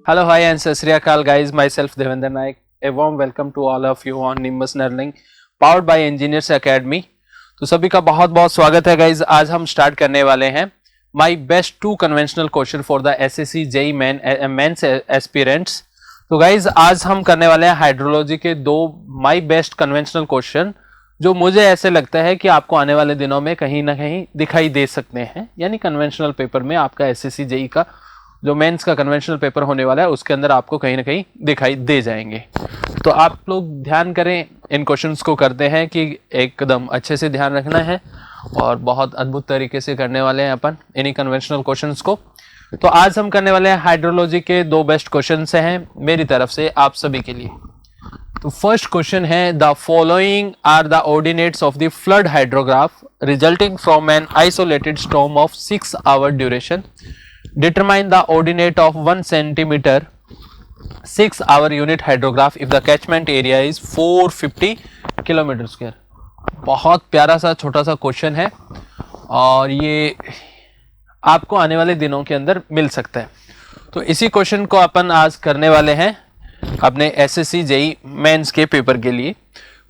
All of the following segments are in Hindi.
Hello, hi, and Sat Sri Akal, guys. Myself Devendra Naik. A warm welcome to all of you on Nimbus Learning, powered by Engineers Academy. तो सभी का बहुत बहुत स्वागत है गाइज। आज हम स्टार्ट करने वाले हैं my best 2 conventional question for the SSC JE mains aspirants. तो गाइज आज हम करने वाले हैं हाइड्रोलॉजी के 2 माई बेस्ट कन्वेंशनल क्वेश्चन जो मुझे ऐसे लगता है कि आपको आने वाले दिनों में कहीं ना कहीं दिखाई दे सकते हैं, यानी कन्वेंशनल पेपर में आपका एसएससी जेई का जो मेंस का कन्वेंशनल पेपर होने वाला है उसके अंदर आपको कहीं ना कहीं दिखाई दे जाएंगे। तो आप लोग ध्यान करें, इन क्वेश्चंस को करते हैं कि एकदम अच्छे से ध्यान रखना है और बहुत अद्भुत तरीके से करने वाले हैं अपन इन्हीं कन्वेंशनल क्वेश्चंस को। तो आज हम करने वाले हैं हाइड्रोलॉजी के 2 बेस्ट क्वेश्चंस हैं मेरी तरफ से आप सभी के लिए। तो फर्स्ट क्वेश्चन है, the following are the ordinates of the flood hydrograph resulting from an isolated storm of 6 hour duration. Determine the ordinate of 1 centimeter 6 hour unit hydrograph if the catchment area is 450 kilometre square. बहुत प्यारा सा छोटा सा क्वेश्चन है और ये आपको आने वाले दिनों के अंदर मिल सकता है। तो इसी क्वेश्चन को अपन आज करने वाले हैं अपने एसएससी जेई मेंस के पेपर के लिए।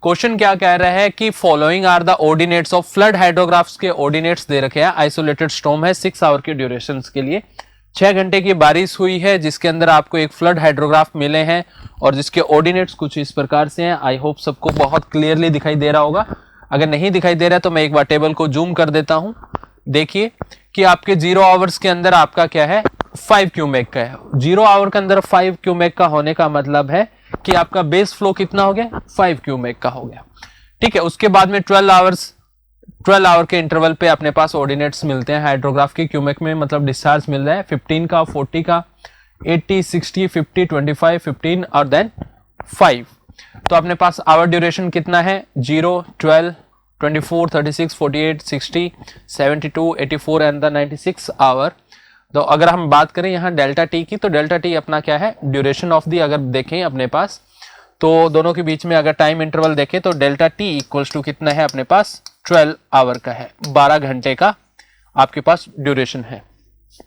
क्वेश्चन क्या कह रहा है कि following are the ordinates of flood hydrographs के ऑर्डिनेट्स दे रखे हैं। आइसोलेटेड स्टॉर्म है 6 आवर के ड्यूरेशन के लिए, 6 घंटे की बारिश हुई है जिसके अंदर आपको एक फ्लड हाइड्रोग्राफ मिले हैं और जिसके ऑर्डिनेट्स कुछ इस प्रकार से हैं। आई होप सबको बहुत क्लियरली दिखाई दे रहा होगा। अगर नहीं दिखाई दे रहा है तो मैं एक बार टेबल को जूम कर देता हूं। देखिए कि आपके 0 आवर्स के अंदर आपका क्या है, 5 क्यूमेक का है। 0 आवर के अंदर 5 क्यूमेक का होने का मतलब है कि आपका बेस फ्लो कितना हो गया, 5 क्यूमेक का हो गया। ठीक है, उसके बाद में 12 आवर के इंटरवल पे अपने पास ऑर्डिनेट्स मिलते हैं हाइड्रोग्राफ के क्यूमेक में, मतलब डिस्चार्ज मिल रहा है 15 का, 40 का, 80, 60, 50, 25, 15 और देन 5। तो अपने पास आवर ड्यूरेशन कितना है, 0, 12, 24, 36, 48, 60, 72, 84 एंड द 96 आवर। तो अगर हम बात करें यहाँ डेल्टा टी की, तो डेल्टा टी अपना क्या है, ड्यूरेशन ऑफ दी अगर देखें अपने पास तो दोनों के बीच में अगर टाइम इंटरवल देखें तो डेल्टा टी इक्वल्स टू कितना है अपने पास, 12 आवर का है, 12 घंटे का आपके पास ड्यूरेशन है।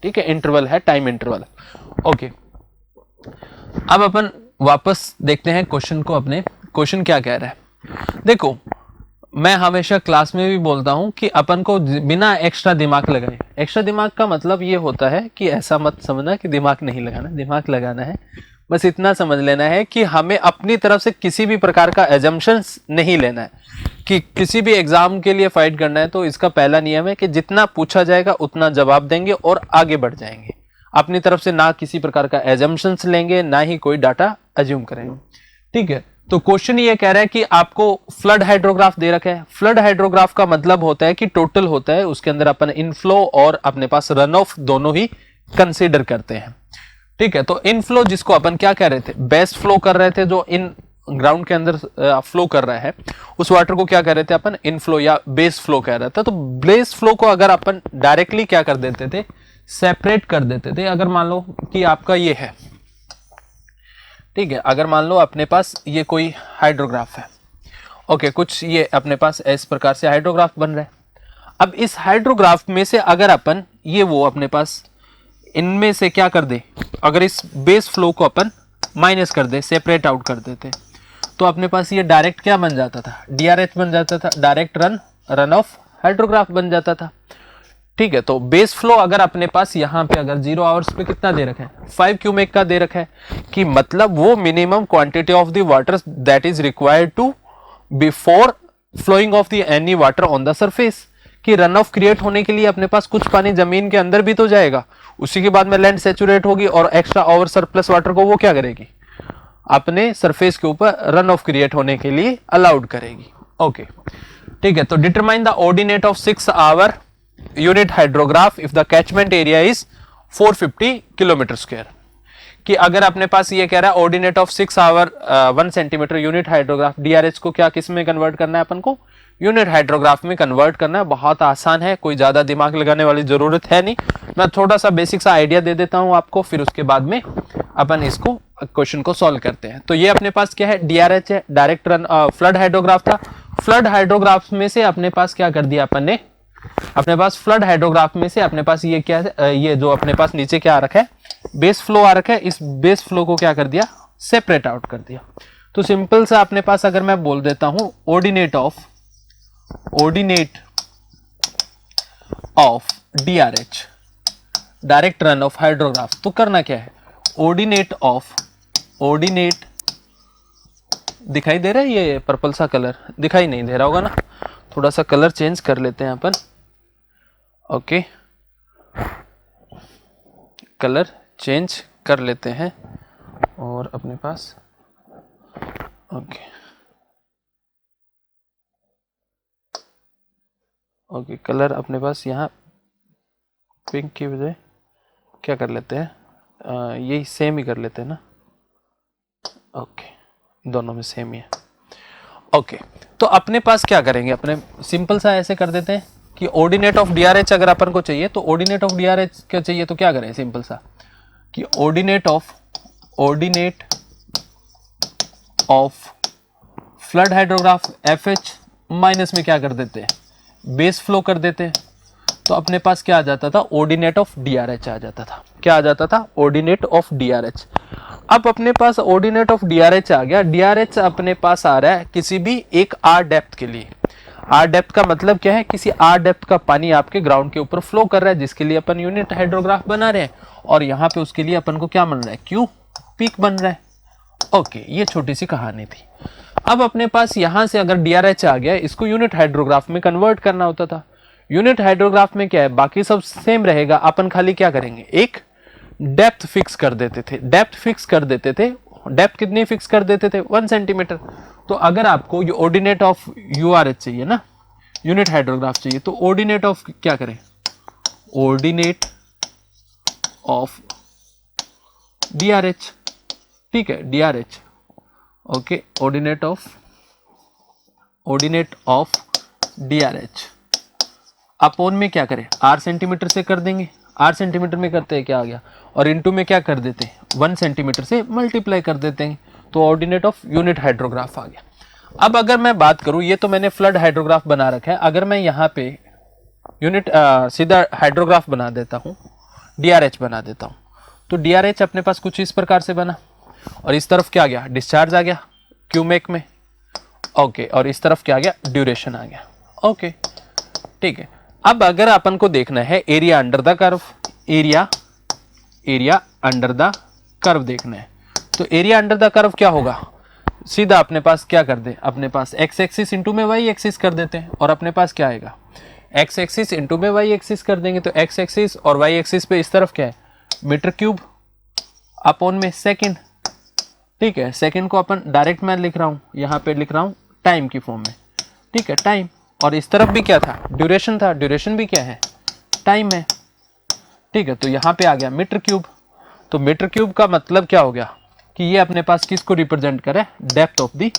ठीक है, इंटरवल है, टाइम इंटरवल। ओके, अब अपन वापस देखते हैं क्वेश्चन को। अपने क्वेश्चन क्या कह रहा है, देखो मैं हमेशा क्लास में भी बोलता हूं कि अपन को बिना एक्स्ट्रा दिमाग लगाए, एक्स्ट्रा दिमाग का मतलब ये होता है कि ऐसा मत समझना कि दिमाग नहीं लगाना, दिमाग लगाना है। बस इतना समझ लेना है कि हमें अपनी तरफ से किसी भी प्रकार का एजम्पशंस नहीं लेना है कि किसी भी एग्जाम के लिए फाइट करना है। तो इसका पहला नियम है कि जितना पूछा जाएगा उतना जवाब देंगे और आगे बढ़ जाएंगे। अपनी तरफ से ना किसी प्रकार का एजम्पशंस लेंगे, ना ही कोई डाटा अज्यूम करेंगे। ठीक है, तो क्वेश्चन ये कह रहा है कि आपको फ्लड हाइड्रोग्राफ दे रखा है। फ्लड हाइड्रोग्राफ का मतलब होता है कि टोटल होता है, उसके अंदर अपन इनफ्लो और अपने पास रन ऑफ दोनों ही कंसीडर करते हैं। ठीक है, तो इनफ्लो जिसको अपन क्या कह रहे थे, बेस फ्लो कर रहे थे, जो इन ग्राउंड के अंदर फ्लो कर रहा है उस वाटर को क्या कह रहे थे अपन, इनफ्लो या बेस फ्लो कह रहा था। तो बेस फ्लो को अगर अपन डायरेक्टली क्या कर देते थे, सेपरेट कर देते थे। अगर मान लो कि आपका ये है, ठीक है, अगर मान लो अपने पास ये कोई हाइड्रोग्राफ है, ओके, कुछ ये अपने पास इस प्रकार से हाइड्रोग्राफ बन रहा है। अब इस हाइड्रोग्राफ में से अगर अपन ये वो अपने पास इनमें से क्या कर दे, अगर इस बेस फ्लो को अपन माइनस कर दे, सेपरेट आउट कर देते, तो अपने पास ये डायरेक्ट क्या बन जाता था, डीआरएच बन जाता था, डायरेक्ट रन ऑफ हाइड्रोग्राफ बन जाता था। ठीक है, तो बेस फ्लो अगर अपने पास यहाँ पे अगर 0 आवर्स पे कितना दे रखा है, 5 क्यूमेक का दे रखा है, कि मतलब वो minimum quantity of the water that is required to before flowing of the any water on the surface. कि रन ऑफ क्रिएट होने के लिए अपने पास कुछ पानी जमीन के अंदर भी तो जाएगा, उसी के बाद में लैंड सैचुरेट होगी और एक्स्ट्रा ओवर सरप्लस वाटर को वो क्या करेगी, अपने सरफेस के ऊपर रन ऑफ क्रिएट होने के लिए अलाउड करेगी। ओके, ठीक है, तो determine the ordinate of 6 hour unit hydrograph if the catchment area is 450 kilometre square. कि अगर अपने पास ये कह रहा है ordinate of 6 hour 1 centimetre unit hydrograph, DRH को क्या किस में कन्वर्ट करना है अपन को, यूनिट हाइड्रोग्राफ में कन्वर्ट करना है। बहुत आसान है, कोई ज्यादा दिमाग लगाने वाली जरूरत है नहीं। मैं थोड़ा सा बेसिक सा आइडिया दे देता हूं आपको, फिर उसके बाद में अपन इसको क्वेश्चन को सॉल्व करते हैं। तो ये अपने पास क्या है, डीआरएच है, डायरेक्ट रन फ्लड हाइड्रोग्राफ था। फ्लड हाइड्रोग्राफ में से अपने पास क्या कर दिया अपन ने, अपने पास फ्लड हाइड्रोग्राफ में से अपने पास ये क्या है, ये जो अपने पास नीचे क्या आ रखा है, बेस फ्लो आ रखा है, इस बेस फ्लो को क्या कर दिया, सेपरेट आउट कर दिया। तो सिंपल सा अपने पास अगर मैं बोल देता हूं ordinate of DRH, direct run off hydrograph, तो करना क्या है, ऑर्डिनेट दिखाई दे रहा है, ये पर्पल सा कलर दिखाई नहीं दे रहा होगा ना, थोड़ा सा कलर चेंज कर लेते हैं अपन। ओके, कलर चेंज कर लेते हैं और अपने पास ओके कलर अपने पास यहाँ पिंक की बजाय क्या कर लेते हैं, यही सेम ही कर लेते हैं ना। ओके, दोनों में सेम ही है। ओके, तो अपने पास क्या करेंगे, अपने सिंपल सा ऐसे कर देते हैं कि ऑर्डिनेट ऑफ DRH अगर अपन को चाहिए तो ऑर्डिनेट ऑफ DRH क्या चाहिए, तो क्या करें सिंपल सा कि ordinate of flood hydrograph FH minus में क्या कर देते हैं, बेस फ्लो कर देते हैं। तो अपने पास क्या आ जाता था, ऑर्डिनेट ऑफ DRH आ जाता था। क्या आ जाता था, ऑर्डिनेट ऑफ DRH। अब अपने पास ऑर्डिनेट ऑफ DRH आ गया। DRH अपने पास आ रहा है किसी भी एक R डेप्थ के लिए। R डेप्थ का मतलब क्या है, किसी R डेप्थ का पानी आपके ग्राउंड के ऊपर फ्लो कर रहा है, जिसके लिए अपन यूनिट हाइड्रोग्राफ बना रहे हैं, और यहाँ पे उसके लिए अपन को क्या बन रहा है, Q पीक बन रहा है। ओके, ये छोटी सी कहानी थी। अब अपने पास यहाँ से अगर DRH आ गया, इसको यूनिट हाइड्रोग्राफ में कन्वर्ट करना होता था। यूनिट हाइड्रोग्राफ में क्या है, बाकी सब सेम रहेगा, अपन खाली क्या करेंगे, एक डेप्थ फिक्स कर देते थे। डेप्थ कितनी फिक्स कर देते थे, 1 सेंटीमीटर। तो अगर आपको ये ऑर्डिनेट ऑफ URH चाहिए ना, यूनिट हाइड्रोग्राफ चाहिए, तो ऑर्डिनेट ऑफ क्या करें, ऑर्डिनेट ऑफ DRH, ठीक है, DRH। Okay, ordinate of DRH upon में क्या करें, R सेंटीमीटर से कर देंगे। R सेंटीमीटर में करते हैं, क्या आ गया, और इनटू में क्या कर देते हैं, 1 सेंटीमीटर से मल्टीप्लाई कर देते हैं, तो ऑर्डिनेट ऑफ यूनिट हाइड्रोग्राफ आ गया। अब अगर मैं बात करूं, ये तो मैंने फ्लड हाइड्रोग्राफ बना रखा है, अगर मैं यहाँ पे यूनिट सीधा हाइड्रोग्राफ बना देता हूँ, DRH बना देता हूँ, तो DRH अपने पास कुछ इस प्रकार से बना, और इस तरफ क्या आ गया, डिस्चार्ज आ गया क्यूमेक में। ओके, और इस तरफ क्या आ गया, ड्यूरेशन आ गया। ओके, ठीक है। अब अगर अपन को देखना है area under the curve, area under the curve देखना है, तो एरिया अंडर द कर्व क्या होगा, सीधा अपने पास क्या कर दे, अपने पास x एक्सिस इंटू में y एक्सिस कर देते हैं, और अपने पास क्या आएगा, x एक्सिस इंटू में y एक्सिस कर देंगे, तो x एक्सिस और y एक्सिस पे इस तरफ क्या है, मीटर क्यूब अपॉन में सेकंड। ठीक है, सेकंड को अपन डायरेक्ट मैं लिख रहा हूँ, यहाँ पे लिख रहा हूँ टाइम की फॉर्म में। ठीक है, टाइम, और इस तरफ भी क्या था, ड्यूरेशन था, ड्यूरेशन भी क्या है, टाइम है। ठीक है, तो यहाँ पे आ गया मीटर क्यूब। तो मीटर क्यूब का मतलब क्या हो गया कि ये अपने पास किसको रिप्रेजेंट कर रहा है, डेप्थ ऑफ दी,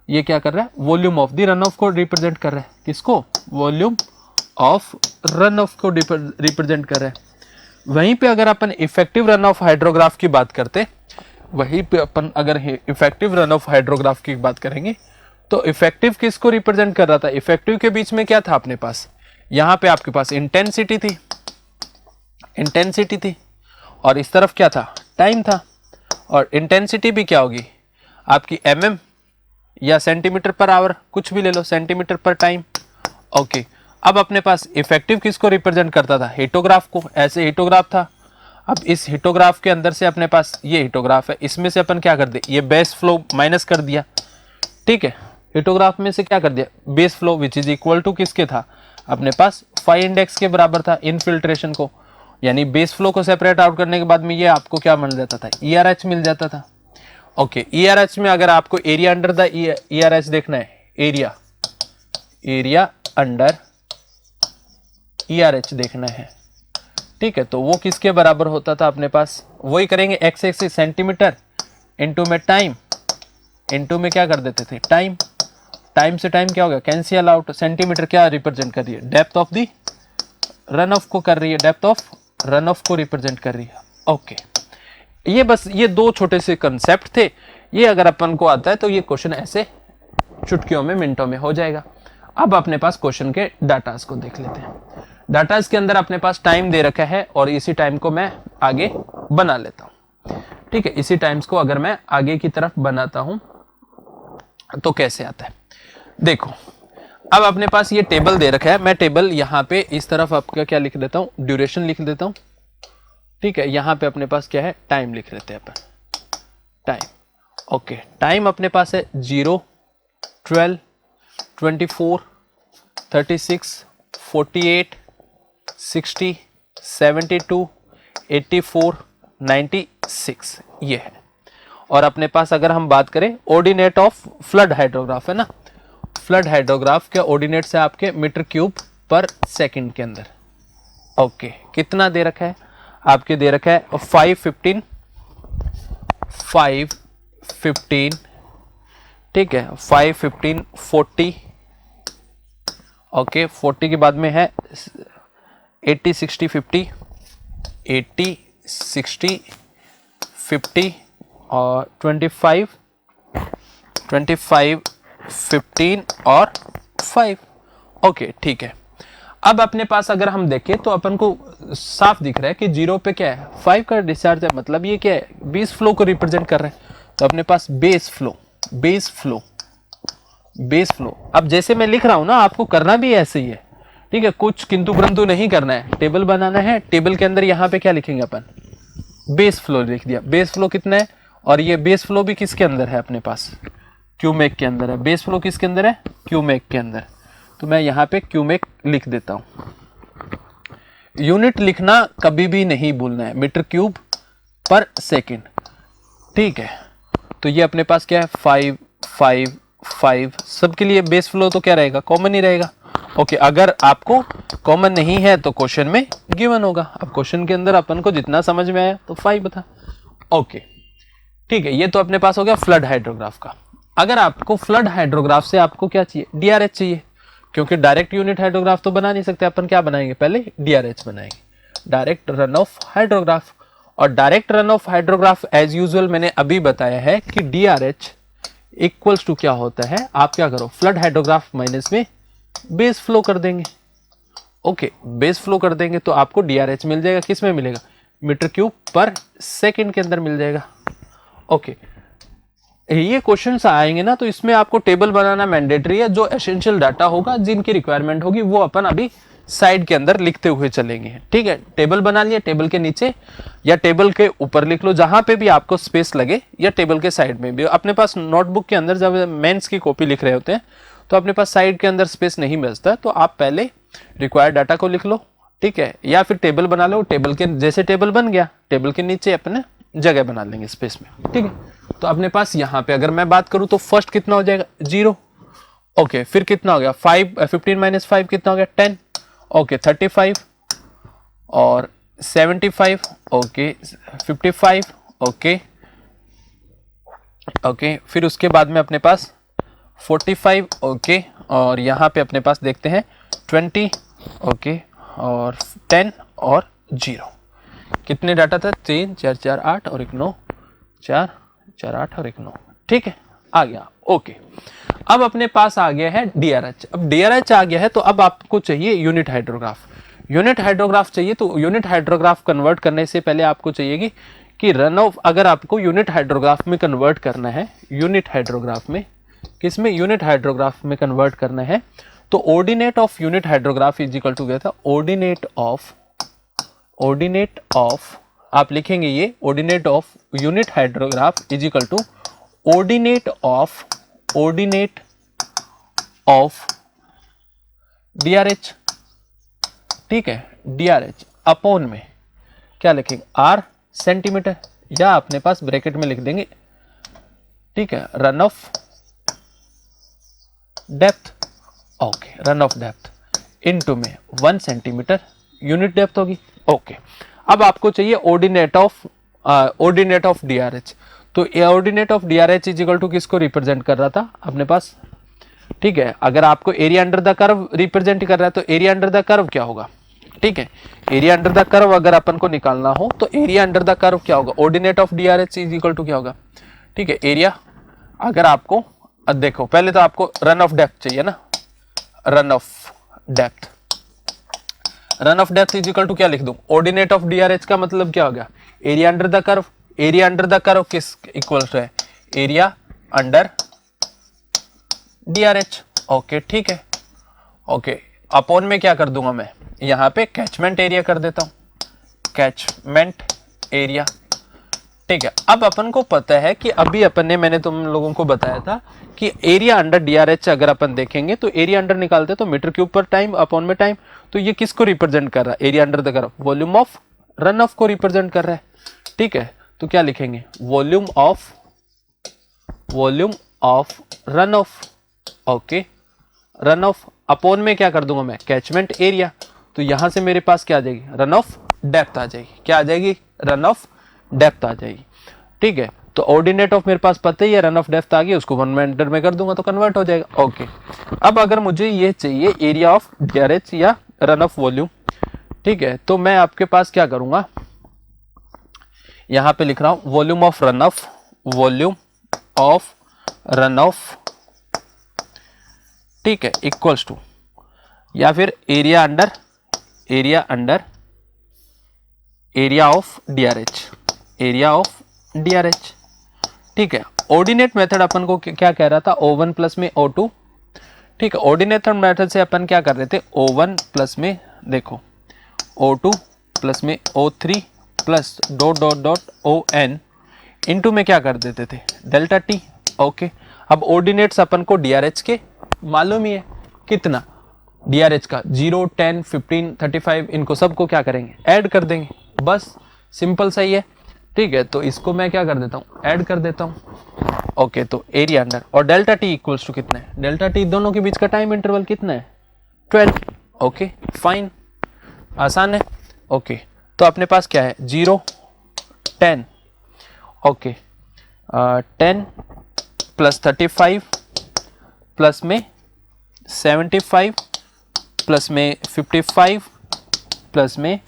ये क्या कर रहा है, volume of the run of को रिप्रेजेंट कर रहा है, किसको, वॉल्यूम ऑफ रन ऑफ को रिप्रेजेंट कर रहा है। वहीं पे अगर अपन इफेक्टिव रन ऑफ हाइड्रोग्राफ की बात करते, वहीं पे अपन अगर इफेक्टिव रन ऑफ हाइड्रोग्राफ की बात करेंगे, तो इफेक्टिव किसको रिप्रेजेंट कर रहा था, इफेक्टिव के बीच में क्या था अपने पास, यहाँ पे आपके पास इंटेंसिटी थी, और इस तरफ क्या था, टाइम था। और इंटेंसिटी भी क्या होगी आपकी mm या सेंटीमीटर पर आवर, कुछ भी ले लो, सेंटीमीटर पर टाइम। ओके, अब अपने पास इफेक्टिव किसको रिप्रेजेंट करता था, हिटोग्राफ को, ऐसे हिटोग्राफ था। अब इस हिटोग्राफ के अंदर से अपने पास ये हिटोग्राफ है, इसमें से अपन क्या कर दे, ये बेस फ्लो माइनस कर दिया। ठीक है, हिटोग्राफ में से क्या कर दिया, base flow which is equal to किसके था, अपने पास फाई इंडेक्स के बराबर था इनफिल्ट्रेशन को, यानी बेस फ्लो को सेपरेट आउट करने के बाद में ये आपको क्या मिल जाता था, ERH मिल जाता था। ओके, ERH में अगर आपको एरिया अंडर द ERH देखना है, एरिया अंडर ERH देखना है, ठीक है, तो वो किसके बराबर होता था अपने पास, वही करेंगे, x एक्सिस सेंटीमीटर इंटू में टाइम, इंटू में क्या कर देते थे, टाइम, टाइम से टाइम क्या हो गया, कैंसिल आउट। सेंटीमीटर क्या रिप्रेजेंट कर रही है, depth of the run of को कर रही है, डेप्थ ऑफ रन ऑफ को रिप्रेजेंट कर रही है। ओके, ये बस ये दो छोटे से कंसेप्ट थे, ये अगर अपन को आता है तो ये क्वेश्चन ऐसे चुटकियों में, मिनटों में हो जाएगा। अब अपने पास क्वेश्चन के डाटास को देख लेते हैं। डाटा इसके अंदर अपने पास टाइम दे रखा है और इसी टाइम को मैं आगे बना लेता हूं। ठीक है, इसी टाइम्स को अगर मैं आगे की तरफ बनाता हूं तो कैसे आता है, देखो अब अपने पास ये टेबल दे रखा है। मैं टेबल यहाँ पे इस तरफ आपका क्या लिख देता हूँ, ड्यूरेशन लिख देता हूँ। ठीक है, यहाँ पे अपने पास क्या है, टाइम लिख लेते हैं अपन, टाइम। ओके, टाइम अपने पास है 0, 12, 24, 36, 48, 60, 72, 84, 96 ये है। और अपने पास अगर हम बात करें ऑर्डिनेट ऑफ फ्लड हाइड्रोग्राफ है ना, फ्लड हाइड्रोग्राफ के ऑर्डिनेट्स है आपके मीटर क्यूब पर सेकंड के अंदर। ओके, कितना दे रखा है आपके, दे रखा है 515, 515, ठीक है 515, 40, ओके 40 के बाद में है 80, 60, 50, 80, 60, 50 और 25, 25, 15 और 5। ओके ठीक है, अब अपने पास अगर हम देखें तो अपन को साफ दिख रहा है कि 0 पे क्या है, 5 का डिस्चार्ज है, मतलब ये क्या है, बेस फ्लो को रिप्रेजेंट कर रहे हैं। तो अपने पास base flow, base flow, base flow. अब जैसे मैं लिख रहा हूं ना, आपको करना भी ऐसे ही है। ठीक है, कुछ किंतु परंतु नहीं करना है, टेबल बनाना है। टेबल के अंदर यहाँ पे क्या लिखेंगे अपन, बेस फ्लो लिख दिया। बेस फ्लो कितना है, और ये बेस फ्लो भी किसके अंदर है अपने पास, क्यूमेक के अंदर है। बेस फ्लो किसके अंदर है, क्यूमेक के अंदर। तो मैं यहाँ पे क्यूमेक लिख देता हूँ। यूनिट लिखना कभी भी नहीं भूलना है, मीटर क्यूब पर सेकेंड। ठीक है, तो ये अपने पास क्या है 5, 5, 5, सबके लिए बेस फ्लो तो क्या रहेगा, कॉमन ही रहेगा। ओके, अगर आपको कॉमन नहीं है तो क्वेश्चन में गिवन होगा। अब क्वेश्चन के अंदर अपन को जितना समझ में आया तो 5 बता। ओके ठीक है, ये तो अपने पास हो गया फ्लड हाइड्रोग्राफ का। अगर आपको फ्लड हाइड्रोग्राफ से आपको क्या चाहिए, डीआरएच चाहिए, क्योंकि डायरेक्ट यूनिट हाइड्रोग्राफ तो बना नहीं सकते अपन। क्या बनाएंगे, पहले डीआरएच बनाएंगे, डायरेक्ट रन ऑफ हाइड्रोग्राफ। और direct run off hydrograph as usual मैंने अभी बताया है कि डीआरएच इक्वल्स टू क्या होता है, आप क्या करो, फ्लड हाइड्रोग्राफ माइनस में बेस फ्लो कर देंगे। ओके, बेस फ्लो कर देंगे तो आपको डीआरएच मिल जाएगा, किस में मिलेगा, मीटर क्यूब पर सेकंड के अंदर मिल जाएगा। ओके, ये क्वेश्चंस आएंगे ना तो इसमें आपको टेबल बनाना मैंडेटरी है। जो एसेंशियल डाटा होगा, जिनकी रिक्वायरमेंट होगी, वो अपन अभी साइड के अंदर लिखते हुए चलेंगे। ठीक है, टेबल बना लिया, टेबल के नीचे या टेबल के ऊपर लिख लो, जहां पे भी आपको स्पेस लगे, या टेबल के साइड में भी। अपने पास नोटबुक के अंदर जब मेंस की कॉपी लिख रहे होते हैं तो अपने पास साइड के अंदर स्पेस नहीं बचता, तो आप पहले रिक्वायर्ड डाटा को लिख लो। ठीक है, या फिर टेबल बना लो, टेबल के जैसे टेबल बन गया, टेबल के नीचे अपने जगह बना लेंगे स्पेस में। ठीक है, तो अपने पास यहाँ पे अगर मैं बात करूं तो फर्स्ट कितना हो जाएगा, 0। ओके, फिर कितना हो गया 15 माइनस 5 कितना हो गया, 10। ओके, 35 और 75, ओके 55, ओके ओके, फिर उसके बाद में अपने पास 45, ओके, और यहाँ पे अपने पास देखते हैं 20, ओके, और 10 और 0। कितने डाटा था, 3, 4, 4, 8 और 1, 9, 4, 4, 8 और 1, 9। ठीक है, आ गया। ओके, अब अपने पास आ गया है डीआरएच। अब डीआरएच आ गया है तो अब आपको चाहिए यूनिट हाइड्रोग्राफ। यूनिट हाइड्रोग्राफ चाहिए तो यूनिट हाइड्रोग्राफ कन्वर्ट करने से पहले आपको चाहिए कि रन ऑफ, अगर आपको यूनिट हाइड्रोग्राफ में कन्वर्ट करना है, यूनिट हाइड्रोग्राफ में, किसमें, यूनिट हाइड्रोग्राफ में कन्वर्ट करना है, तो ordinate of unit hydrograph is equal to क्या था, ऑर्डिनेट ऑफ आप लिखेंगे ये, ordinate of unit hydrograph is equal to ordinate of DRH. ठीक है, डीआरएच अपॉन में क्या लिखेंगे, आर सेंटीमीटर, या अपने पास ब्रैकेट में लिख देंगे। ठीक है, run off depth, okay, run off depth into में 1 सेंटीमीटर यूनिट डेप्थ होगी। ओके, अब आपको चाहिए ऑर्डिनेट ऑफ डीआरएच। तो ordinate of DRH is equal to किसको रिप्रेजेंट कर रहा था अपने पास। ठीक है, अगर आपको area under the curve represent कर रहा है तो एरिया अंडर द कर्व क्या होगा। ठीक है, एरिया अंडर द कर्व अगर अपन को निकालना हो तो एरिया अंडर द कर्व क्या होगा, ordinate of DRH is equal to क्या होगा। ठीक है, एरिया, अगर आपको देखो पहले तो आपको रन ऑफ डेप्थ चाहिए ना, run off depth. Run off depth is equal to क्या लिख दूं, ऑर्डिनेट ऑफ DRH का मतलब क्या हो गया, area under the curve. Area under the curve किस इक्वल टू है, एरिया अंडर DRH। ओके ठीक है, ओके अपॉन में क्या कर दूंगा मैं, यहाँ पे कैचमेंट एरिया कर देता हूँ, कैचमेंट एरिया। ठीक है, अब अपन को पता है कि अभी अपन ने, मैंने तुम लोगों को बताया था कि एरिया अंडर DRH अगर अपन देखेंगे तो एरिया अंडर निकालते तो मीटर क्यूब पर टाइम अपॉन में टाइम, तो ये किसको रिप्रेजेंट कर रहा है, area under the curve, volume of run of को रिप्रेजेंट कर रहा है। ठीक है, तो क्या लिखेंगे, volume of run of. Okay, run off upon में क्या कर दूंगा मैं, कैचमेंट एरिया। तो यहां से मेरे पास क्या आ जाएगी, रन ऑफ डेप्थ आ जाएगी। क्या आ जाएगी, रन ऑफ डेप्थ आ जाएगी। ठीक है, तो ऑर्डिनेट ऑफ मेरे पास पता ही है, रन ऑफ डेप्थ आ गई, उसको 1 मीटर में कर दूंगा तो कन्वर्ट हो जाएगा। ओके, अब अगर मुझे ये चाहिए एरिया ऑफ DRH या रन ऑफ वॉल्यूम, ठीक है, तो मैं आपके पास क्या करूंगा, यहां पे लिख रहा हूं volume of run of, volume of run of, ठीक है, इक्वल्स टू, या फिर area under area of DRH, area of DRH। ठीक है, ऑर्डिनेट मेथड अपन को क्या कह रहा था, O1 प्लस में O2। ठीक है, ऑर्डिनेट मेथड से अपन क्या कर रहे थे, O1 प्लस में देखो O2 प्लस में O3 plus dot dot dot ON into में क्या कर देते थे, डेल्टा T। ओके, अब ऑर्डिनेट्स अपन को DRH के मालूम ही है, कितना DRH का 0, 10, 15, 35, इनको सबको क्या करेंगे, ऐड कर देंगे, बस सिंपल सही है। ठीक है, तो इसको मैं क्या कर देता हूँ, ऐड कर देता हूँ। ओके, तो एरिया अंडर और डेल्टा T इक्वल्स टू कितना है, डेल्टा T दोनों के बीच का टाइम इंटरवल कितना है, 12। ओके फाइन, आसान है। ओके, तो अपने पास क्या है, 0, 10, ओके 10 प्लस 35 प्लस में 75 प्लस में 55 प्लस में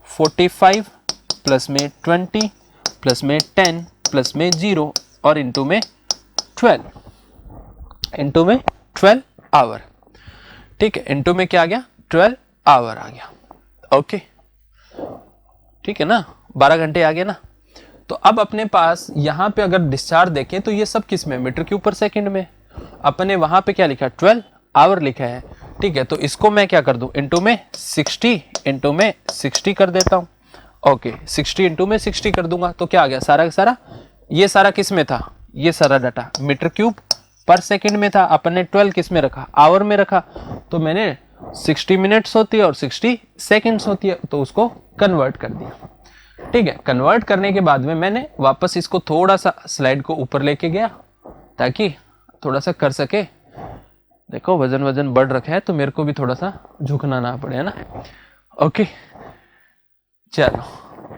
45 प्लस में 20 प्लस में 10 प्लस में 0 और इंटू में 12, इंटू में 12 आवर। ठीक है, इंटू में क्या आ गया, 12 आवर आ गया। ओके ठीक है ना, 12 घंटे आ गए ना। तो अब अपने पास यहाँ पे अगर डिस्चार्ज देखें तो ये सब किस में, मीटर क्यूब पर सेकंड में। अपने वहां पे क्या लिखा है, 12 आवर लिखा है। ठीक है, तो इसको मैं क्या कर दूं, इंटू में 60 कर देता हूं। ओके, 60 इंटू में 60 कर दूंगा तो क्या आ गया, सारा का सारा, ये सारा किस में था, ये सारा डाटा मीटर क्यूब पर सेकंड में था। अपन ने 12 किस में रखा, आवर में रखा, तो मैंने 60 मिनट्स होती है और 60 सेकेंड्स होती है, तो उसको कन्वर्ट कर दिया। ठीक है, कन्वर्ट करने के बाद में मैंने वापस इसको थोड़ा सा स्लाइड को ऊपर लेके गया ताकि थोड़ा सा कर सके। देखो वजन बढ़ रखा है तो मेरे को भी थोड़ा सा झुकना ना पड़े, है ना। ओके चलो,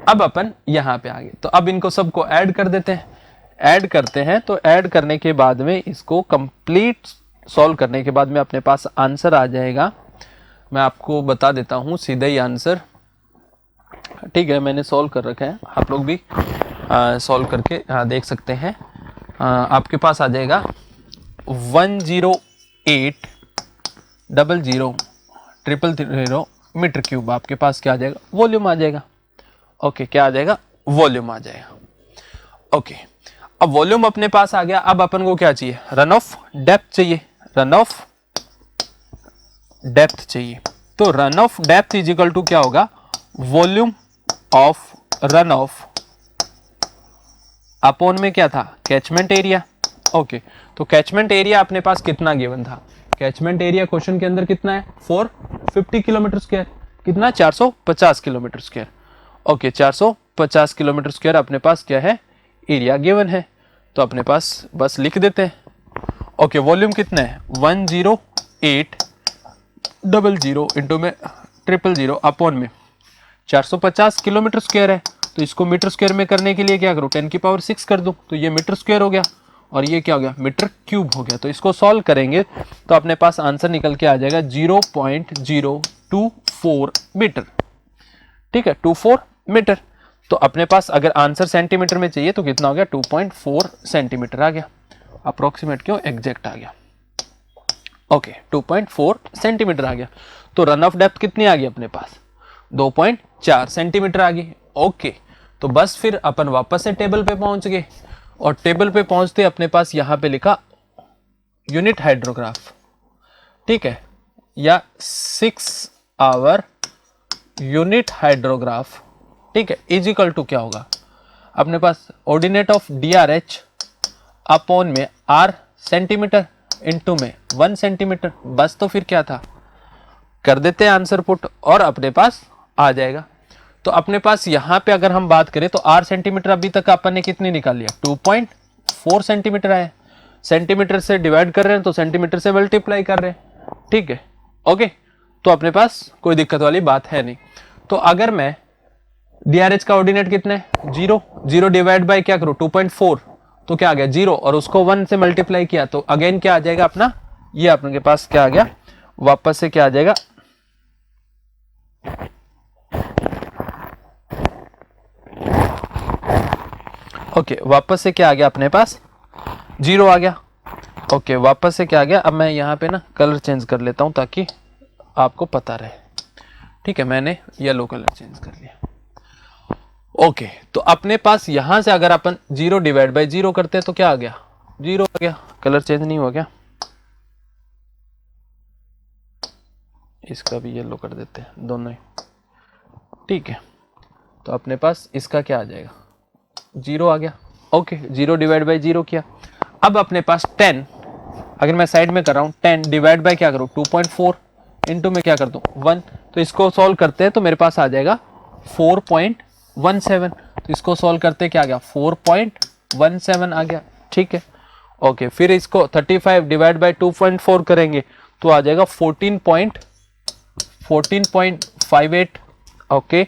अब अपन यहाँ पे आ गए, तो अब इनको सबको ऐड कर देते हैं। ऐड करते हैं तो ऐड करने के बाद में इसको कंप्लीट सॉल्व करने के बाद में अपने पास आंसर आ जाएगा। मैं आपको बता देता हूँ सीधा ही आंसर। ठीक है, मैंने सॉल्व कर रखा है, आप लोग भी सॉल्व करके देख सकते हैं। आपके पास आ जाएगा 108,000,000 मीटर क्यूब। आपके पास क्या आ जाएगा, वॉल्यूम आ जाएगा। ओके, क्या आ जाएगा, वॉल्यूम आ जाएगा। ओके, अब वॉल्यूम अपने पास आ गया। अब अपन को क्या चाहिए, रन ऑफ डेप्थ चाहिए, रन ऑफ डेप्थ चाहिए। तो run off depth is equal to क्या होगा, volume of run off upon में क्या था, कैचमेंट एरिया। ओके, तो कैचमेंट एरिया अपने पास कितना गिवन था, कैचमेंट एरिया क्वेश्चन के अंदर कितना है, 450 किलोमीटर स्क्वायर, कितना 450 kilometre square. Okay, 450 kilometre square अपने पास क्या है, एरिया गिवन है, तो अपने पास बस लिख देते हैं। ओके, वॉल्यूम कितना है, 108,000,000 इंटू में 000 अपॉन में 450 किलोमीटर स्क्वायर है, तो इसको मीटर स्क्वायर में करने के लिए क्या करूँ, 10 की पावर 6 कर दूं, तो ये मीटर स्क्वायर हो गया और ये क्या हो गया, मीटर क्यूब हो गया। तो इसको सॉल्व करेंगे तो अपने पास आंसर निकल के आ जाएगा 0.024 मीटर। ठीक है, 24 मीटर। तो अपने पास अगर आंसर सेंटीमीटर में चाहिए तो कितना हो गया, 2.4 सेंटीमीटर आ गया। अप्रोक्सीमेट क्यों, एग्जैक्ट आ गया। ओके 2.4 सेंटीमीटर आ गया। तो रन ऑफ डेप्थ कितनी आ गई अपने पास, 2.4 सेंटीमीटर आ गई। ओके, तो बस फिर अपन वापस से टेबल पे पहुंच गए, और टेबल पे पहुंचते अपने पास यहां पे लिखा यूनिट हाइड्रोग्राफ, ठीक है, या 6 आवर यूनिट हाइड्रोग्राफ, ठीक है, इज इक्वल टू क्या होगा अपने पास, ऑर्डिनेट ऑफ DRH अपॉन में R सेंटीमीटर इंटू में 1 सेंटीमीटर। बस तो फिर क्या था, कर देते हैं आंसर पुट और अपने पास आ जाएगा। तो अपने पास यहां पे अगर हम बात करें तो R सेंटीमीटर अभी तक अपन ने कितनी निकाल लिया, 2.4 सेंटीमीटर आया। सेंटीमीटर से डिवाइड कर रहे हैं तो सेंटीमीटर से मल्टीप्लाई कर रहे हैं, ठीक है। ओके, तो अपने पास कोई दिक्कत वाली बात है नहीं। तो अगर मैं DRH का ऑर्डिनेट कितना है, 0, 0 डिवाइड बाय क्या करूं 2.4, तो क्या आ गया 0, और उसको 1 से मल्टीप्लाई किया तो अगेन क्या आ जाएगा अपना, ये अपने पास क्या आ गया, वापस से क्या आ जाएगा, ओके, वापस से क्या आ गया अपने पास, 0 आ गया। ओके, वापस से क्या आ गया, अब मैं यहाँ पे ना कलर चेंज कर लेता हूँ ताकि आपको पता रहे, ठीक है, मैंने येलो कलर चेंज कर लिया। ओके, तो अपने पास यहां से अगर अपन 0 डिवाइड बाय 0 करते हैं तो क्या आ गया, 0 आ गया। कलर चेंज नहीं हो गया, इसका भी येलो कर देते हैं दोनों ही, ठीक है। तो अपने पास इसका क्या आ जाएगा, 0 आ गया। ओके, 0 डिवाइड बाय 0 किया। अब अपने पास 10, अगर मैं साइड में कर रहा हूं 10 डिवाइड बाय क्या करूं 2.4 इंटू में क्या कर दूं 1, तो इसको सॉल्व करते हैं तो मेरे पास आ जाएगा 4.17। तो इसको सॉल्व करते क्या आ गया 4.17 आ गया, ठीक है। ओके, फिर इसको 35 डिवाइड बाय 2.4 करेंगे तो आ जाएगा 14.58। ओके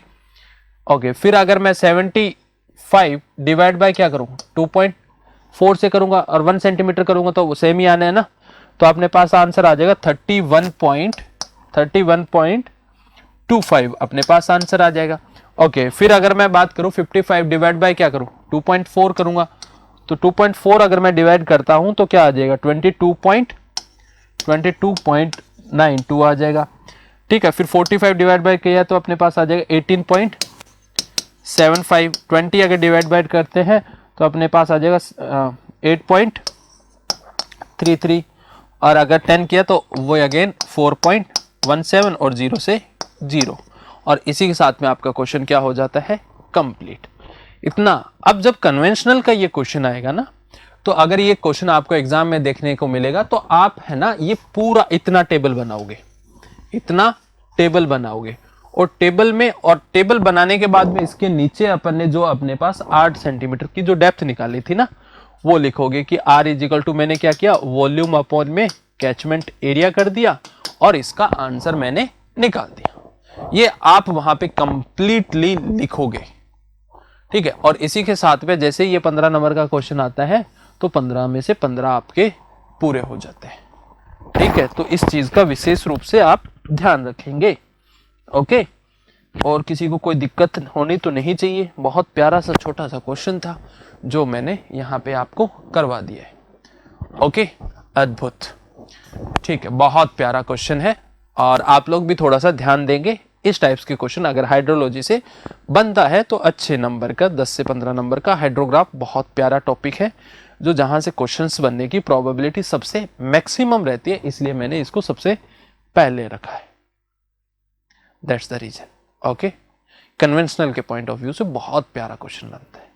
ओके, फिर अगर मैं 75 डिवाइड बाय क्या करूं 2.4 से करूंगा और 1 सेंटीमीटर करूंगा तो सेम ही आना है ना, तो अपने पास आंसर आ जाएगा 31.25 अपने पास आंसर आ जाएगा। ओके, फिर अगर मैं बात करूं 55 डिवाइड बाय क्या करूं 2.4 करूंगा, तो 2.4 अगर मैं डिवाइड करता हूं तो क्या आ जाएगा 22.92 आ जाएगा, ठीक है। फिर 45 डिवाइड बाय किया तो अपने पास आ जाएगा 18.75। 20 अगर डिवाइड बाय करते हैं तो अपने पास आ जाएगा 8.33, और अगर 10 किया तो वो अगेन 4.17 और 0 से 0, और इसी के साथ में आपका क्वेश्चन क्या हो जाता है कंप्लीट। इतना। अब जब कन्वेंशनल का ये क्वेश्चन आएगा ना, तो अगर ये क्वेश्चन आपको एग्जाम में देखने को मिलेगा तो आप है ना ये पूरा इतना टेबल बनाओगे, इतना टेबल बनाओगे, और टेबल में, और टेबल बनाने के बाद में इसके नीचे अपन ने जो अपने पास 8 सेंटीमीटर की जो डेप्थ निकाली थी ना, वो लिखोगे कि R इज इक्वल टू मैंने क्या किया वॉल्यूम अपॉन में कैचमेंट एरिया कर दिया, और इसका आंसर मैंने निकाल दिया। ये आप वहां पे कंप्लीटली लिखोगे, ठीक है। और इसी के साथ में जैसे ये 15 नंबर का क्वेश्चन आता है तो 15 में से 15 आपके पूरे हो जाते हैं, ठीक है। तो इस चीज का विशेष रूप से आप ध्यान रखेंगे, ओके। और किसी को कोई दिक्कत होनी तो नहीं चाहिए। बहुत प्यारा सा छोटा सा क्वेश्चन था जो मैंने यहाँ पे आपको करवा दिया है, ओके। अद्भुत, ठीक है, बहुत प्यारा क्वेश्चन है, और आप लोग भी थोड़ा सा ध्यान देंगे इस टाइप्स के क्वेश्चन अगर हाइड्रोलॉजी से बनता है तो अच्छे नंबर का 10 से 15 नंबर का। हाइड्रोग्राफ बहुत प्यारा टॉपिक है जो जहां से क्वेश्चंस बनने की प्रोबेबिलिटी सबसे मैक्सिमम रहती है, इसलिए मैंने इसको सबसे पहले रखा है। That's the reason, okay. Conventional के पॉइंट ऑफ व्यू से बहुत प्यारा क्वेश्चन बनता है,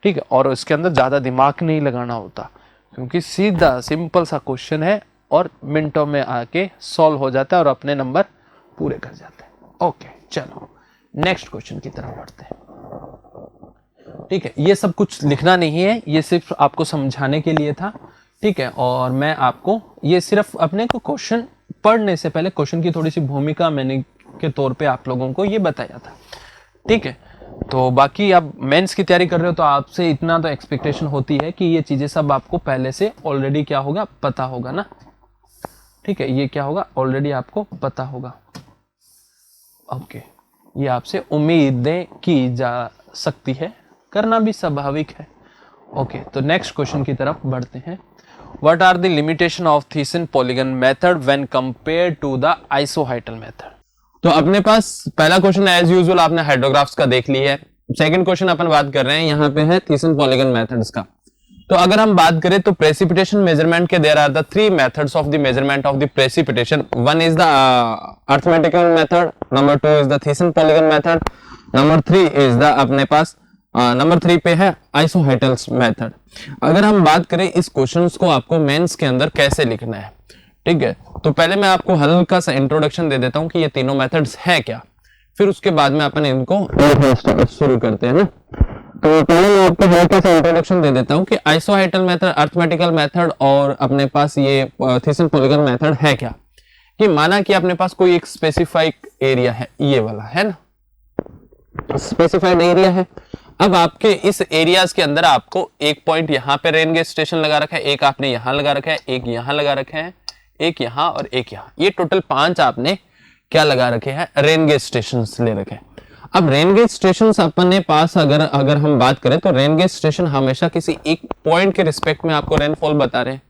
ठीक है। और इसके अंदर ज्यादा दिमाग नहीं लगाना होता, क्योंकि सीधा सिंपल सा क्वेश्चन है और मिनटों में आके सॉल्व हो जाता है और अपने नंबर पूरे कर जाते हैं। ओके, चलो नेक्स्ट क्वेश्चन की तरफ बढ़ते हैं, ठीक है। ये सब कुछ लिखना नहीं है, ये सिर्फ आपको समझाने के लिए था, ठीक है। और मैं आपको ये सिर्फ अपने को क्वेश्चन पढ़ने से पहले क्वेश्चन की थोड़ी सी भूमिका मैंने के तौर पे आप लोगों को ये बताया था, ठीक है। तो बाकी आप मेंस की तैयारी कर रहे हो तो आपसे इतना तो एक्सपेक्टेशन होती है कि ये चीजें सब आपको पहले से ऑलरेडी क्या होगा पता होगा ना, ठीक है। ये क्या होगा ऑलरेडी आपको पता होगा, ओके। ये आपसे उम्मीदें की जा सकती है, करना भी स्वाभाविक है, ओके। तो नेक्स्ट क्वेश्चन की तरफ बढ़ते हैं, What are the limitation of Thiessen polygon method when compared to the isohydral method? तो अपने पास पहला क्वेश्चन एज यूजुअल आपने हाइड्रोग्राफ्स का देख लिया है। सेकंड क्वेश्चन अपन बात कर रहे हैं यहाँ पे है थीसन पॉलीगन मेथड्स का। तो अगर हम बात करें तो प्रेसिपिटेशन मेजरमेंट के there are the three methods of the measurement of the precipitation. One is the arithmetical method, number two is the Thiessen polygon method, number three is the अपने पास नंबर थ्री पे है आइसोहेटल्स मेथड। अगर हम बात करें इस क्वेश्चंस को आपको मेंस के अंदर कैसे लिखना है, ठीक है, तो पहले मैं आपको हल्का सा इंट्रोडक्शन दे देता हूं कि ये तीनों मेथड्स हैं क्या, फिर उसके बाद में अपन इनको शुरू करते हैं ना। तो पहले मैं आपको हल्का सा इंट्रोडक्शन दे देता हूं कि आइसोहेटल मेथड, अर्थमेटिकल मेथड और अपने पास ये थीसन पॉलीगन मेथड है क्या। कि माना कि अपने पास कोई एक स्पेसिफाइड एरिया है, ये वाला है ना, स्पेसिफाइड एरिया है। अब आपके इस एरियाज के अंदर आपको एक पॉइंट यहाँ पे रेन गेज स्टेशन लगा रखा है, एक आपने यहाँ लगा रखा है, एक यहाँ लगा रखे हैं, एक यहाँ और एक यहाँ, ये टोटल 5 आपने क्या लगा रखे हैं, रेन गेज स्टेशन ले रखे हैं। अब रेन गेज स्टेशन अपने पास अगर हम बात करें तो रेन गेज स्टेशन हमेशा किसी एक पॉइंट के रिस्पेक्ट में आपको रेनफॉल बता रहे हैं,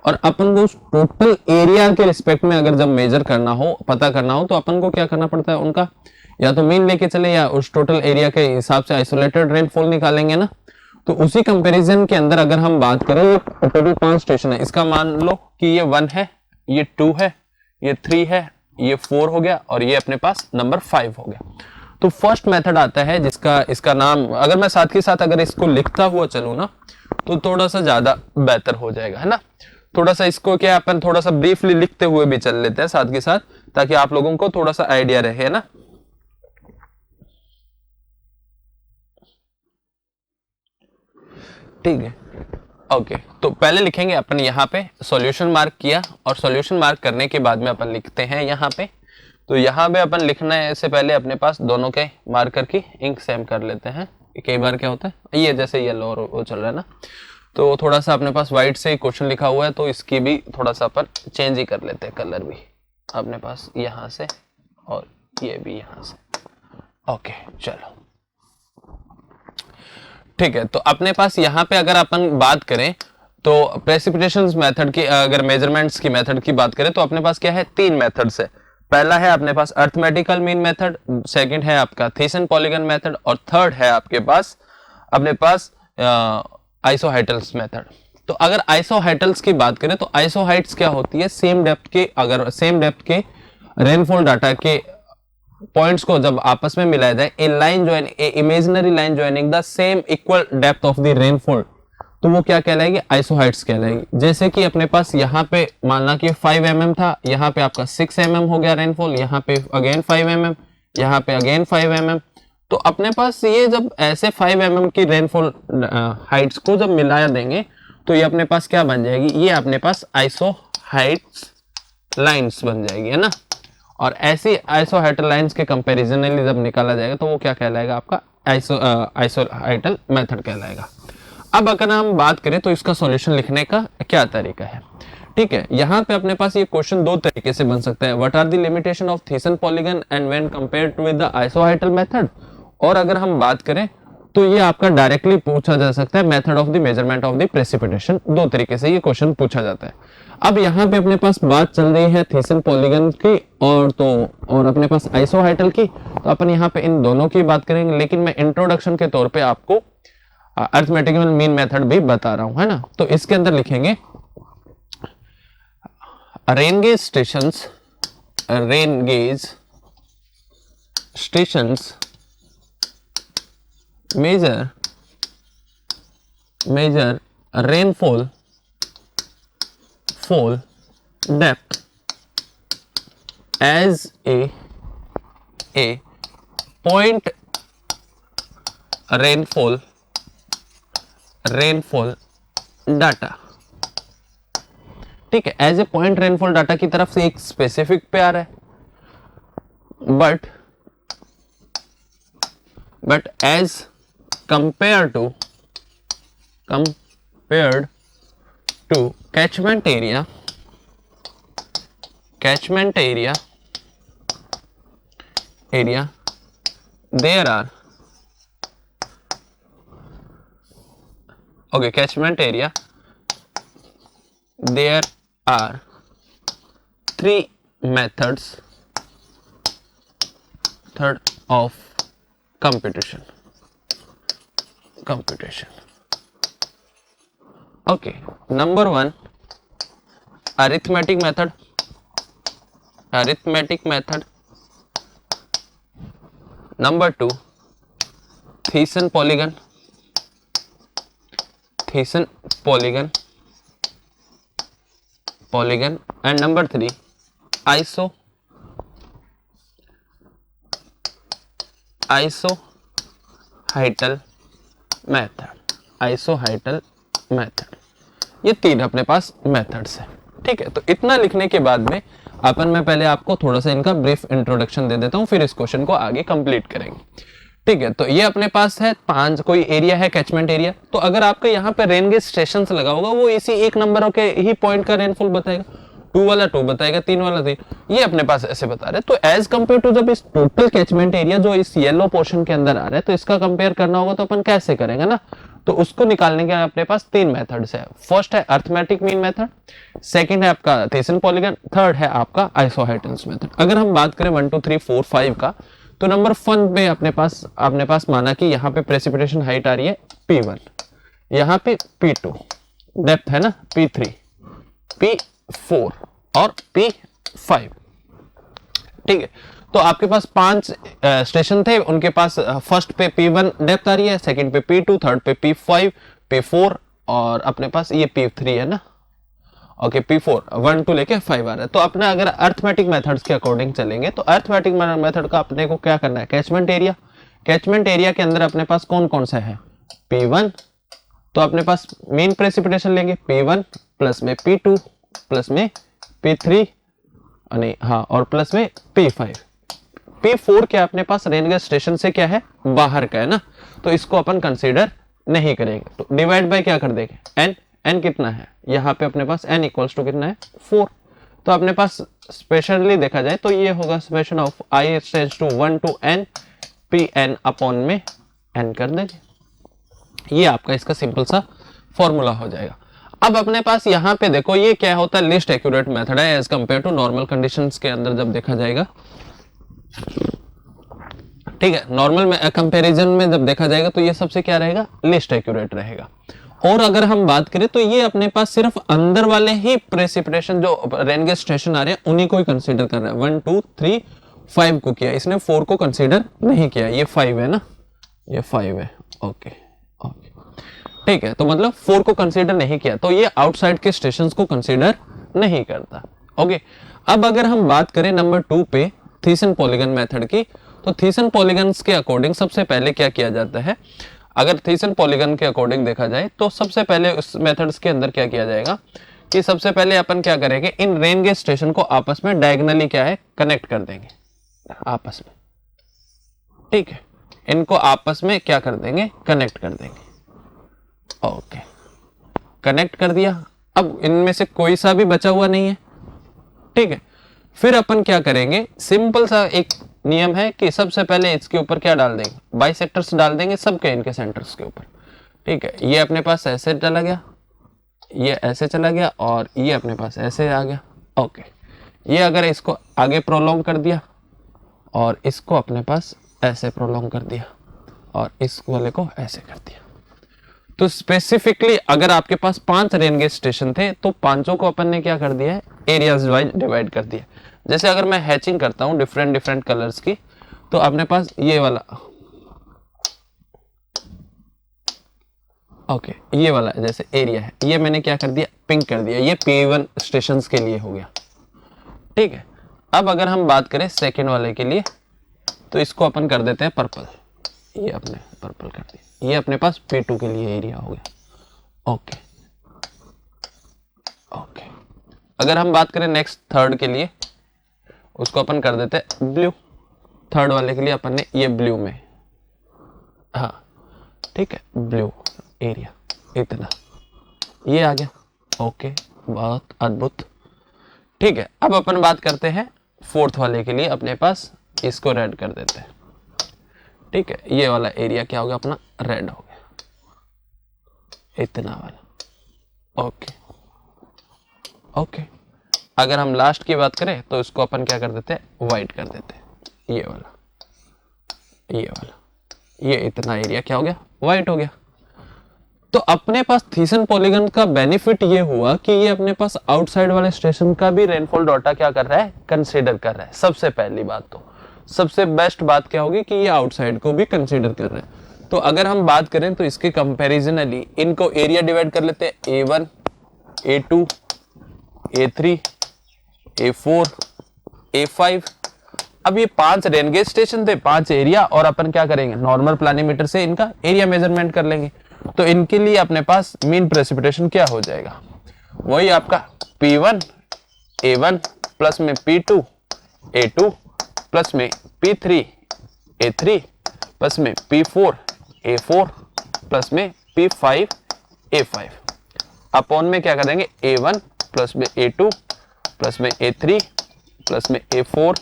और अपन को उस टोटल एरिया के रिस्पेक्ट में अगर जब मेजर करना हो, पता करना हो, तो अपन को क्या करना पड़ता है, उनका या तो मीन लेके चले या उस टोटल एरिया के हिसाब से आइसोलेटेड रेनफॉल निकालेंगे ना। तो उसी कंपैरिजन के अंदर अगर हम बात करें, टोटल 5 स्टेशन है, इसका मान लो कि ये 1 है, ये 2 है, ये 3 है, ये 4 हो गया और ये अपने पास नंबर 5 हो गया। तो फर्स्ट मेथड आता है जिसका इसका नाम, अगर मैं साथ के साथ अगर इसको लिखता हुआ चलूं ना तो थोड़ा सा ज्यादा बेहतर हो जाएगा, है ना। थोड़ा सा इसको क्या अपन थोड़ा सा ब्रीफली लिखते हुए भी चल लेते हैं साथ के साथ, ताकि आप लोगों को थोड़ा सा आइडिया रहे, है ना। ठीक है, ओके। तो पहले लिखेंगे अपन यहाँ पे सॉल्यूशन मार्क किया, और सॉल्यूशन मार्क करने के बाद में अपन लिखते हैं यहाँ पे। तो यहाँ पे अपन लिखना है, इससे पहले अपने पास दोनों के मार्कर की इंक सेम कर लेते हैं। कई बार क्या होता है, ये जैसे येलो और वो चल रहा है ना, तो थोड़ा सा अपने पास व्हाइट से क्वेश्चन लिखा हुआ है, तो इसकी भी थोड़ा सा अपन चेंज ही कर लेते हैं, कलर भी अपने पास यहाँ से और ये भी यहाँ से। ओके चलो ठीक है। तो अपने पास यहाँ पे अगर अपन बात करें तो प्रेसिपिटेशन मेथड की, अगर मेजरमेंट्स की मेथड की बात करें तो अपने पास क्या है, 3 मेथड्स है। पहला है अपने पास अर्थमेटिकल मीन मेथड, सेकंड है आपका थीसन पॉलीगन मेथड, और थर्ड है आपके पास अपने पास आइसोहेटल्स मेथड। तो अगर आइसोहेटल्स की बात करें तो आइसोहाइट्स क्या होती है, सेम डेप्थ के, अगर सेम डेप्थ के रेनफॉल डाटा के पॉइंट्स को जब आपस में मिलाया जाए, a line join, a imaginary line joining the same equal depth of the rainfall, तो वो क्या कहलाएगी, आइसोहाइट्स कहलाएगी। जैसे कि अपने पास यहाँ पे मानना कि 5 mm था, यहाँ पे आपका 6 mm हो गया रेनफॉल, यहाँ पे अगेन 5 mm, यहाँ पे अगेन 5 mm। तो अपने पास ये जब ऐसे 5 mm की रेनफॉल हाइट्स को जब मिला देंगे तो ये अपने पास क्या बन जाएगी, ये अपने पास आइसोहाइट्स लाइन्स बन जाएगी, है ना। और ऐसी आइसोहेटल लाइंस के कंपैरिजनली जब निकाला जाएगा तो वो क्या कहलाएगा, आपका आइसोहेटल मेथड कहलाएगा। अब अगर हम बात करें तो इसका सॉल्यूशन लिखने का क्या तरीका है, ठीक है। यहाँ पे अपने पास ये क्वेश्चन 2 तरीके से बन सकता है, what are the limitation of Thiessen polygon and when compared to with the isohyetal method. और अगर हम बात करें तो ये आपका डायरेक्टली पूछा जा सकता है, method of the measurement of the precipitation. 2 तरीके से ये क्वेश्चन पूछा जाता है। अब यहाँ पे अपने पास बात चल रही है थीसन पॉलीगन की और अपने पास आइसोहेटल की, तो अपन यहाँ पे इन दोनों की बात करेंगे, लेकिन मैं इंट्रोडक्शन के तौर पे आपको अर्थमेटिकल मीन मेथड भी बता रहा हूं, है ना। तो इसके अंदर लिखेंगे rain gauge stations measure rainfall depth as a point rainfall data, ठीक है। As a point rainfall data की तरफ से एक स्पेसिफिक पे आ रहा है, but as compared to catchment area there are, okay, catchment area there are three methods of computation. Okay, number one, arithmetic method. Number two, Thiessen polygon. And number three, isoheitel method. ये तीन अपने पास मेथड्स है। ठीक है, तो इतना लिखने के बाद में मैं पहले आपको थोड़ा सा इनका ब्रीफ इंट्रोडक्शन दे देता हूँ, फिर इस क्वेश्चन को आगे कंप्लीट करेंगे। ठीक है, तो ये अपने पास है 5 कोई एरिया है, कैचमेंट एरिया। तो अगर आपका यहाँ पे रेन गेज स्टेशन लगा होगा, वो इसी एक नंबर के ही पॉइंट का रेनफॉल बताएगा। 2 वाला 2 बताएगा, 3 वाला 3, ये अपने पास ऐसे बता रहे हैं। तो एज कंपेयर टू जब इस टोटल कैचमेंट एरिया जो इस येलो पोर्शन के अंदर आ रहा है, तो इसका कंपेयर करना होगा, तो अपन कैसे करेंगे ना। तो उसको निकालने के अपने पास 3 मेथड्स है। फर्स्ट है अर्थमेटिक मीन मेथड, सेकंड है आपका थीसन पॉलीगन, थर्ड है आपका आइसोहेटेल्स मेथड। अगर हम बात करें 1 2 3 4 5 का, तो नंबर 1 पे अपने पास माना कि यहाँ पे प्रेसिपिटेशन हाइट आ रही है P1, यहाँ पे P2, डेप्थ है ना P3, P4 और P5। ठीक है, तो आपके पास 5 स्टेशन थे, उनके पास फर्स्ट पे P1 डेप्थ आ रही है, सेकंड पे P2, थर्ड पे P5, P4 और अपने पास ये P3 है ना। ओके, P4 1 2 लेके 5 आ रहा है। तो अपने अगर अर्थमेटिक मेथड्स के अकॉर्डिंग चलेंगे, तो अर्थमेटिक मेथड का अपने को क्या करना है, कैचमेंट एरिया के अंदर अपने पास कौन कौन सा है, P1, तो अपने पास मेन प्रेसिपिटेशन लेंगे P1 प्लस में P2 प्लस में P3 और प्लस में P5। P4 क्या अपने पास रेन गेज स्टेशन से क्या है, बाहर का है ना, तो इसको अपन कंसीडर नहीं करेंगे। तो डिवाइड बाय क्या कर देंगे, n कितना है, यहाँ पे अपने पास n इक्वल्स टू कितना है 4। तो अपने पास स्पेशली देखा जाए तो ये होगा summation of i tends to 1 to n Pn upon में n कर देंगे। ये आपका इसका सिंपल सा फॉर्मूला हो जाएगा। अब अपने पास यहाँ पे देखो, ये क्या होता है, लिस्ट एक्यूरेट मेथड है as compare to normal conditions के अंदर जब देखा जाएगा। ठीक है, नॉर्मल में कंपैरिजन में जब देखा जाएगा तो ये सबसे क्या रहेगा, लिस्ट एक्यूरेट रहेगा। और अगर हम बात करें तो ये अपने पास सिर्फ अंदर वाले ही प्रेसिपिटेशन जो रेन गेज स्टेशन आ रहे हैं उन्हीं को ही कंसीडर कर रहा है। 1 2 3 5 को किया, इसने 4 को कंसीडर नहीं किया। ये 5 है ना, ये 5 है। ओके, ठीक है, तो मतलब 4 को कंसीडर नहीं किया, तो ये आउटसाइड के स्टेशंस को कंसीडर नहीं करता। ओके, अब अगर हम बात करें नंबर 2 पे थीसन पॉलीगन मेथड की, तो थीसन पॉलीगन्स के अकॉर्डिंग सबसे पहले क्या किया जाता है, अगर थीसन पॉलीगन के अकॉर्डिंग देखा जाए तो सबसे पहले उस मेथड्स के अंदर क्या किया जाएगा कि सबसे पहले अपन क्या करेंगे, इन रेन गेज स्टेशन को आपस में डायगोनली क्या है, कनेक्ट कर देंगे आपस में। ठीक है, इनको आपस में क्या कर देंगे, कनेक्ट कर देंगे। ओके, कनेक्ट कर दिया। अब इनमें से कोई सा भी बचा हुआ नहीं है। ठीक है, फिर अपन क्या करेंगे, सिंपल सा एक नियम है कि सबसे पहले इसके ऊपर क्या डाल देंगे, बाइसेक्टर्स डाल देंगे सबके इनके सेंटर्स के ऊपर। ठीक है, ये अपने पास ऐसे चला गया, ये ऐसे चला गया और ये अपने पास ऐसे आ गया। ओके, ये अगर इसको आगे प्रोलॉन्ग कर दिया और इसको अपने पास ऐसे प्रोलॉन्ग कर दिया और इस वाले को ऐसे कर दिया, तो स्पेसिफिकली अगर आपके पास 5 रेन गेज स्टेशन थे तो पांचों को अपन ने क्या कर दिया है, एरियाज वाइज डिवाइड कर दिया। जैसे अगर मैं हैचिंग करता हूं डिफरेंट कलर्स की, तो अपने पास ये वाला, ओके, ये वाला जैसे एरिया है, ये मैंने क्या कर दिया, पिंक कर दिया, ये P1 स्टेशंस के लिए हो गया। ठीक है, अब अगर हम बात करें सेकंड वाले के लिए, तो इसको अपन कर देते हैं पर्पल, ये अपने पर्पल कर दिया, ये अपने पास P2 के लिए एरिया हो गया। ओके, अगर हम बात करें नेक्स्ट थर्ड के लिए, उसको अपन कर देते हैं ब्लू। थर्ड वाले के लिए अपन ने ये ब्लू में, हाँ ठीक है, ब्लू एरिया इतना, ये आ गया। ओके, बहुत अद्भुत। ठीक है, अब अपन बात करते हैं फोर्थ वाले के लिए, अपने पास इसको रेड कर देते हैं। ठीक है, ये वाला एरिया क्या हो गया अपना, रेड हो गया, इतना वाला। ओके, ओके, अगर हम लास्ट की बात करें तो इसको अपन क्या कर देते हैं, वाइट कर देते हैं, ये वाला, ये वाला, ये इतना एरिया क्या हो गया, वाइट हो गया। तो अपने पास थीसन पॉलीगन का बेनिफिट ये हुआ कि ये अपने पास आउटसाइड वाले स्टेशन का भी रेनफॉल डाटा क्या कर रहा है, कंसीडर कर रहा है। सबसे पहली बात, तो सबसे बेस्ट बात क्या होगी कि ये आउटसाइड को भी कंसीडर कर रहा है। तो अगर हम बात करें तो इसके कंपैरिजनली इनको एरिया डिवाइड कर लेते हैं, A1, A2, A3, A4, A5। अब ये 5 रेन गेज स्टेशन थे, 5 एरिया, और अपन क्या करेंगे, नॉर्मल प्लानीमीटर से इनका एरिया मेजरमेंट कर लेंगे। तो इनके लिए अपने पास मीन प्रेसिपिटेशन क्या हो जाएगा, वही आपका P1 A1 प्लस में P2 A2 प्लस में P3 A3 प्लस में P4 A4 प्लस में P5 A5 अपॉन में क्या करेंगे, A1 प्लस में A2 प्लस में A3 प्लस में A4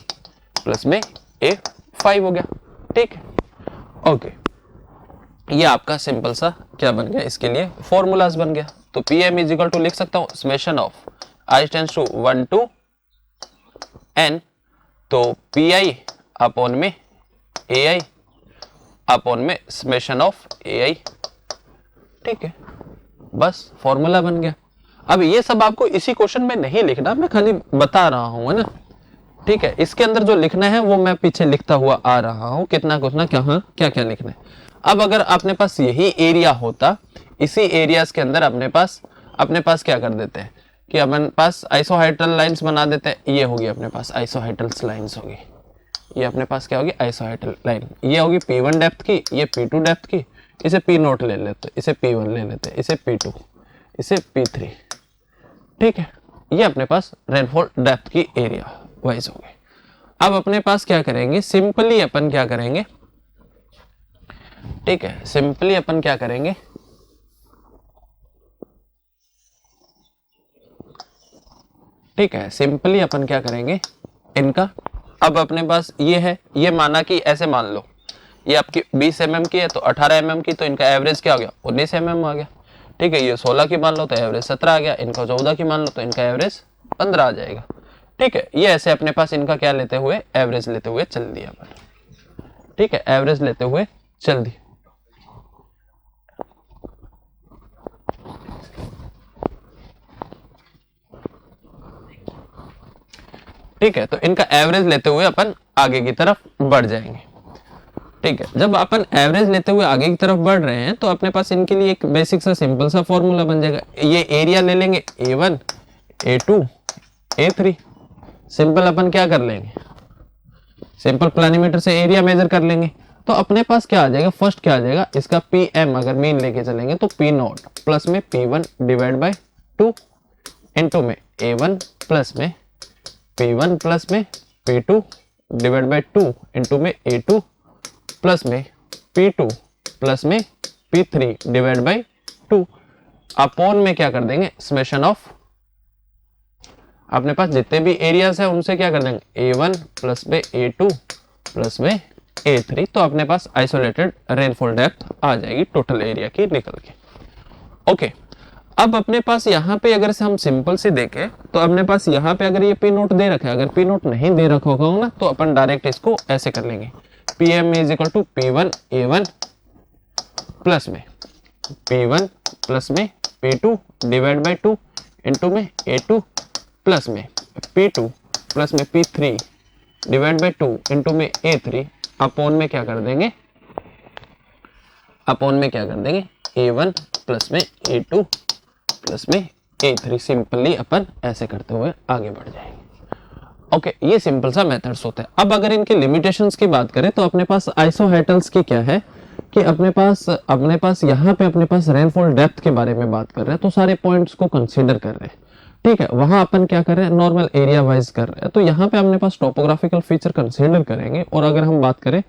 प्लस में A5 हो गया। ठीक है, ओके, ये आपका सिंपल सा क्या बन गया, इसके लिए फॉर्मूलाज बन गया। तो Pm इज इक्वल टू लिख सकता हूं summation of i tends to 1 to n, तो Pi अपॉन में Ai अपॉन में समेशन ऑफ Ai। ठीक है, बस फॉर्मूला बन गया। अब ये सब आपको इसी क्वेश्चन में नहीं लिखना, मैं खाली बता रहा हूं, है ना। ठीक है, इसके अंदर जो लिखना है वो मैं पीछे लिखता हुआ आ रहा हूं, कितना कुछ क्या क्या लिखना है। अब अगर अपने पास यही एरिया होता, इसी एरियाज के अंदर अपने पास क्या कर देते हैं कि अपने पास आइसोहेड्रल लाइंस बना देते हैं। ये होगी अपने पास आइसोहेड्रल लाइंस होगी, ये अपने पास क्या होगी, आइसोहेड्रल लाइन। ये होगी P1 डेप्थ की, ये P2 डेप्थ की, इसे P0 ले लेते, इसे P1 ले लेते, इसे P2, इसे P3। ठीक है, ये अपने पास रेनफॉल डेप्थ की एरिया वाइज हो गए। अब अपने पास क्या करेंगे, सिंपली अपन क्या करेंगे, ठीक है, सिंपली अपन क्या करेंगे, ठीक है, सिंपली अपन क्या करेंगे इनका। अब अपने पास ये है, ये माना कि ऐसे मान लो ये आपकी 20 mm की है तो 18 mm की, तो इनका एवरेज क्या हो गया, 19 mm आ गया। ठीक है, ये 16 की मान लो तो एवरेज 17 आ गया, इनका 14 की मान लो तो इनका एवरेज 15 आ जाएगा। ठीक है, ये ऐसे अपने पास इनका क्या लेते हुए, एवरेज लेते हुए चल दिया अपन। ठीक है, एवरेज लेते हुए चल दिया। ठीक है, तो इनका एवरेज लेते हुए अपन आगे की तरफ बढ़ जाएंगे। ठीक है, जब अपन एवरेज लेते हुए आगे की तरफ बढ़ रहे हैं तो अपने पास इनके लिए एक बेसिक सा सिंपल सा फॉर्मूला बन जाएगा। ये एरिया ले लेंगे A1 A2 A3, सिंपल अपन क्या कर लेंगे, सिंपल प्लानीमीटर से एरिया मेजर कर लेंगे। तो अपने पास क्या आ जाएगा, फर्स्ट क्या आ जाएगा, इसका Pm अगर मीन लेके चलेंगे तो P0 प्लस में P1 डिवाइड बाय 2 इंटू में A1 प्लस में P1 प्लस में P2 डिवाइड बाय 2 इंटू में A2 प्लस में P2 प्लस में P3 डिवाइड बाय 2 अपॉन में क्या कर देंगे, समेशन ऑफ अपने पास जितने भी एरियाज है उनसे क्या कर देंगे, A1 प्लस में A2 प्लस में A3। तो अपने पास आइसोलेटेड रेनफॉल डेप्थ आ जाएगी टोटल एरिया की निकल के। ओके, अब अपने पास यहाँ पे अगर से हम सिंपल से देखें तो अपने पास यहाँ पे अगर ये P0 दे रखा है, अगर P0 नहीं दे रखा होगा ना तो अपन डायरेक्ट इसको ऐसे कर लेंगे, Pm is equal to P1 A1 plus में P1 प्लस में P2 डिवाइड बाय 2 इंटू में A2 प्लस में P2 प्लस में P3 डिवाइड बाय 2 इंटू में A3 अपॉन में क्या कर देंगे, अपॉन में क्या कर देंगे, A1 प्लस में A2 प्लस में A3। सिंपली अपन ऐसे करते हुए आगे बढ़ जाएंगे। ओके, ये सिंपल सा मेथड्स होते हैं। अब अगर इनके लिमिटेशंस की बात करें तो अपने पास आइसोहेड्रल्स की क्या है कि अपने पास यहाँ पे अपने पास रेनफॉल डेप्थ के बारे में बात कर रहे हैं तो सारे पॉइंट्स को कंसीडर कर रहे हैं। ठीक है, वहां अपन क्या कर रहे हैं, नॉर्मल एरिया वाइज कर रहे हैं। तो यहाँ पे अपने पास टोपोग्राफिकल फीचर कंसीडर करेंगे। और अगर हम बात करें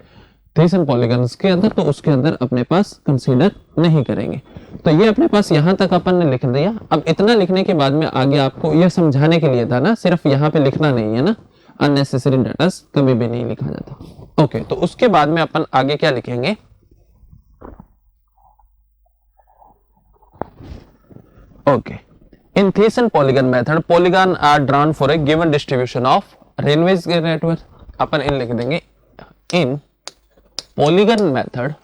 थीसन पॉलीगन्स के अंदर तो उसके अंदर अपने पास कंसीडर नहीं करेंगे। तो ये अपने पास यहाँ तक अपन ने लिख दिया। अब इतना लिखने के बाद में आगे आपको यह समझाने के लिए था ना, सिर्फ यहाँ पे लिखना नहीं है ना, अननेसेसरी डाटा कभी भी नहीं लिखा जाता। ओके, तो उसके बाद में अपन आगे क्या लिखेंगे, okay, In Thiessen polygon method, polygon are drawn for a given distribution of Rayleigh network. अपन इन लिख देंगे in polygon method,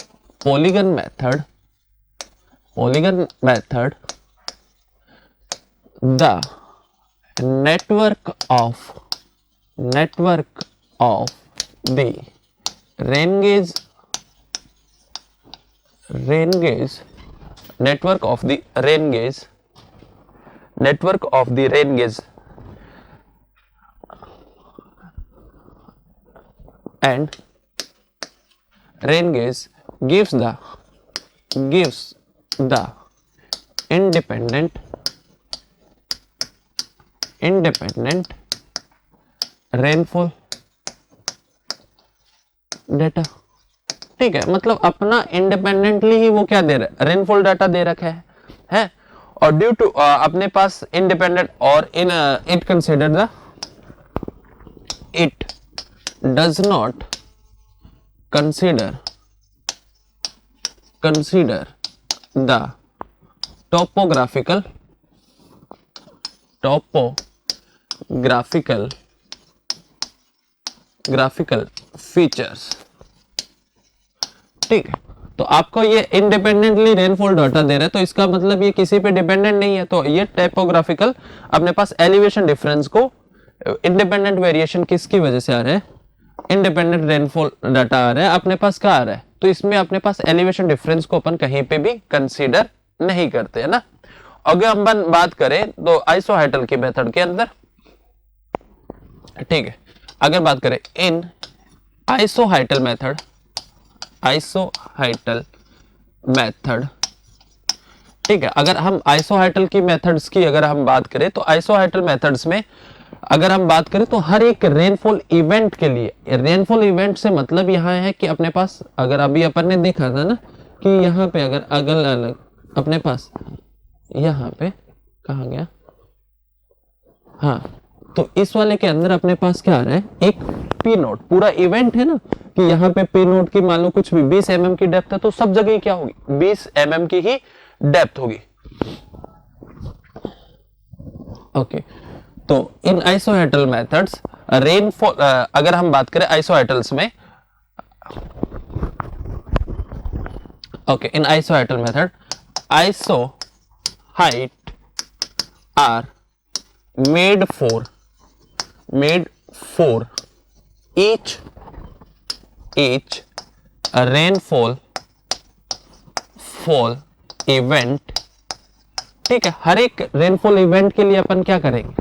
the network of the rain gauge and rain gauge gives the independent rainfall data। ठीक है, मतलब अपना इंडिपेंडेंटली ही वो क्या दे रहा है, रेनफॉल डाटा दे रखा है। और ड्यू टू अपने पास इंडिपेंडेंट और in it consider the it does not consider the topographical features। ठीक है, तो आपको ये इंडिपेंडेंटली रेनफॉल डाटा दे रहा है, तो इसका मतलब ये किसी पे डिपेंडेंट नहीं है। तो ये टाइपोग्राफिकल अपने पास एलिवेशन डिफरेंस को इंडिपेंडेंट वेरिएशन किसकी वजह से आ रहा है, इंडिपेंडेंट रेनफॉल डाटा आ रहा है, अपने पास क्या आ रहा है, तो इसमें अपने पास एलिवेशन डिफरेंस को अपन कहीं पे भी कंसीडर नहीं करते है ना। अगर हम बात करें तो आइसोहाइटल की मेथड के अंदर, ठीक है, अगर बात करें इन आइसोहाइटल मेथड, ठीक है, अगर हम आइसोहाइटल की मेथड्स की अगर हम बात करें तो आइसोहाइटल मेथड्स में अगर हम बात करें तो हर एक रेनफॉल इवेंट के लिए, रेनफॉल इवेंट से मतलब यहाँ है कि अपने पास अगर अभी अपन ने देखा था ना कि यहाँ पे अगर अगल अलग अपने पास यहाँ पे कहा गया, हाँ, तो इस वाले के अंदर अपने पास क्या आ रहा है, एक पी नोट पूरा इवेंट है ना कि यहाँ पे पी नोट की मान लो कुछ भी 20 mm की डेप्थ है, तो सब जगह क्या होगी, 20 mm की ही डेप्थ होगी। ओके, तो इन आइसोहाइटल मेथड्स रेनफॉल, अगर हम बात करें आइसोहाइटल्स में, okay, in isohyetal method isohyet are made for each rainfall event. ठीक है, हर एक रेनफॉल इवेंट के लिए अपन क्या करेंगे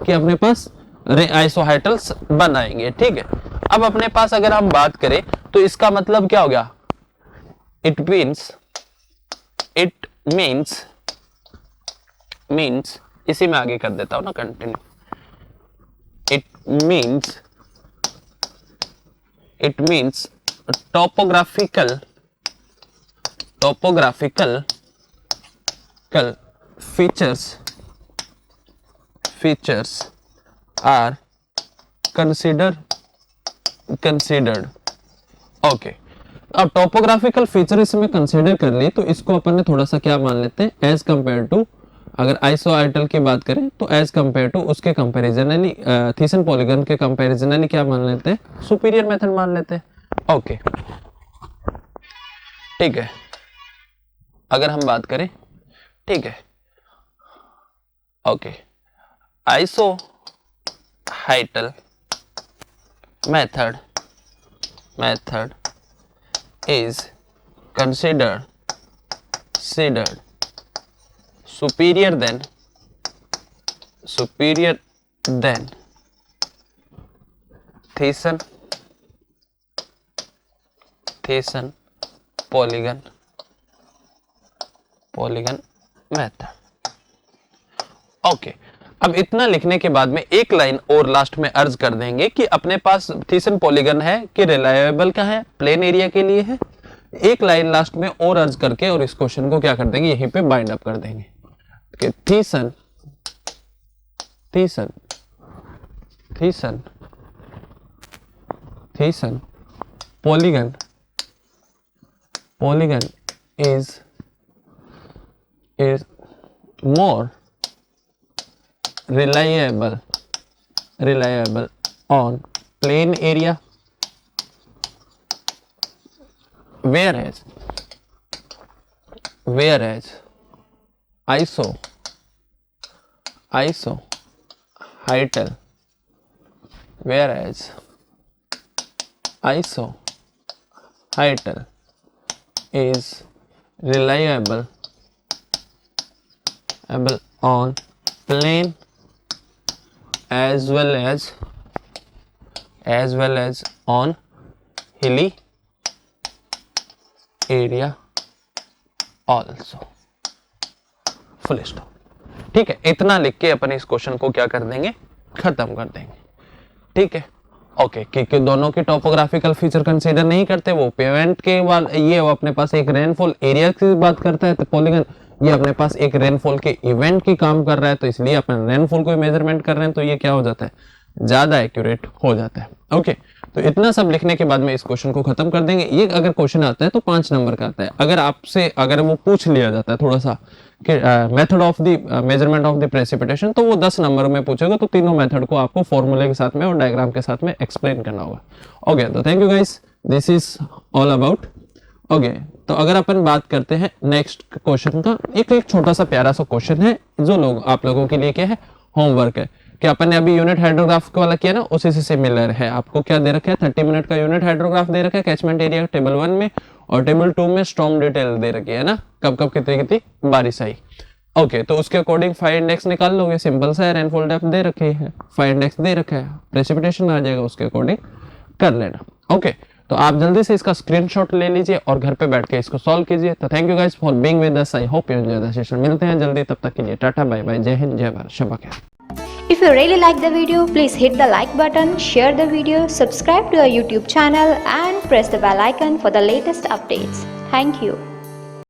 कि अपने पास आइसोहाइटल्स बनाएंगे। ठीक है, अब अपने पास अगर हम बात करें तो इसका मतलब क्या हो गया, इट मीन्स इसी में आगे कर देता हूं ना, continue, it means topographical features are considered। Okay, अब टॉपोग्राफिकल फीचर इसमें कंसिडर कर लिए तो इसको अपन ने थोड़ा सा क्या मान लेते हैं, एज कंपेयर टू, अगर आइसोहाइटल की बात करें तो एज कंपेयर टू उसके कंपैरिजनली थीसन पॉलीगन के कंपैरिजनली क्या मान लेते हैं, सुपीरियर मेथड मान लेते हैं। ओके, ठीक है, अगर हम बात करें, ठीक है, okay, isohyetal method is considered superior than Thiessen polygon method. ओके, अब इतना लिखने के बाद में एक लाइन और लास्ट में अर्ज कर देंगे कि अपने पास थीसन पॉलीगन है कि रिलायबल का है, प्लेन एरिया के लिए है। एक लाइन लास्ट में और अर्ज करके और इस क्वेश्चन को क्या कर देंगे, यहीं पे बाइंड अप कर देंगे कि थीसन polygon is more reliable on plain area, whereas isohytal, is reliable on plane as well as on hilly area also. Full stop. ठीक है, इतना लिख के अपन इस क्वेश्चन को क्या कर देंगे, खत्म कर देंगे. ठीक है, ओके. क्योंकि दोनों के टोपोग्राफिकल फीचर कंसीडर नहीं करते, वो पेवेंट के ये वो अपने पास एक रेनफॉल एरिया की बात करता है, तो पॉलीगन ये अपने पास एक रेनफॉल के इवेंट की काम कर रहा है, तो इसलिए अपन रेनफॉल को मेजरमेंट कर रहे हैं, तो ये क्या हो जाता है, ज्यादा एक्यूरेट हो जाता है. ओके, तो इतना सब लिखने के बाद में इस क्वेश्चन को खत्म कर देंगे. ये अगर क्वेश्चन आता है तो 5 नंबर का आता है. अगर वो पूछ लिया जाता है थोड़ा सा कि method of the measurement of the precipitation, तो वो 10 नंबर में पूछेगा, तो तीनों मेथड को आपको फॉर्मूले के साथ में और डायग्राम के साथ में एक्सप्लेन करना होगा. ओके, तो thank you guys, this is all about. Okay, तो अगर अपन बात करते हैं नेक्स्ट क्वेश्चन का, एक छोटा सा प्यारा सा क्वेश्चन है जो आप लोगों के लिए क्या है, होमवर्क है. कि अपन ने अभी यूनिट हाइड्रोग्राफ वाला किया ना, उसी से सिमिलर है. आपको क्या दे रखा है, 30 मिनट का यूनिट हाइड्रोग्राफ दे रखा है कैचमेंट एरिया टेबल 1 में, और टेबल 2 में स्टॉर्म डिटेल दे रखी है ना, कब कब कितनी बारिश आई. ओके, तो उसके अकॉर्डिंग 5 इंडेक्स निकाल लोगे, सिंपल सा है. रेनफॉल डेप्थ दे रखी है, 5 इंडेक्स दे रखा है, प्रेसिपिटेशन आ जाएगा, उसके अकॉर्डिंग कर लेना. ओके, तो आप जल्दी से इसका स्क्रीनशॉट ले लीजिए और घर पे बैठ के इसको सॉल्व कीजिए. तो thank you guys for being with us. I hope you enjoy the session. मिलते हैं जल्दी, तब तक के लिए टाटा बाय बाय, जय हिंद, जय भारत, शब्बा खैर. If you really like the video, please hit the like button, share the video, subscribe to our YouTube channel and press the bell icon for the latest updates. Thank you.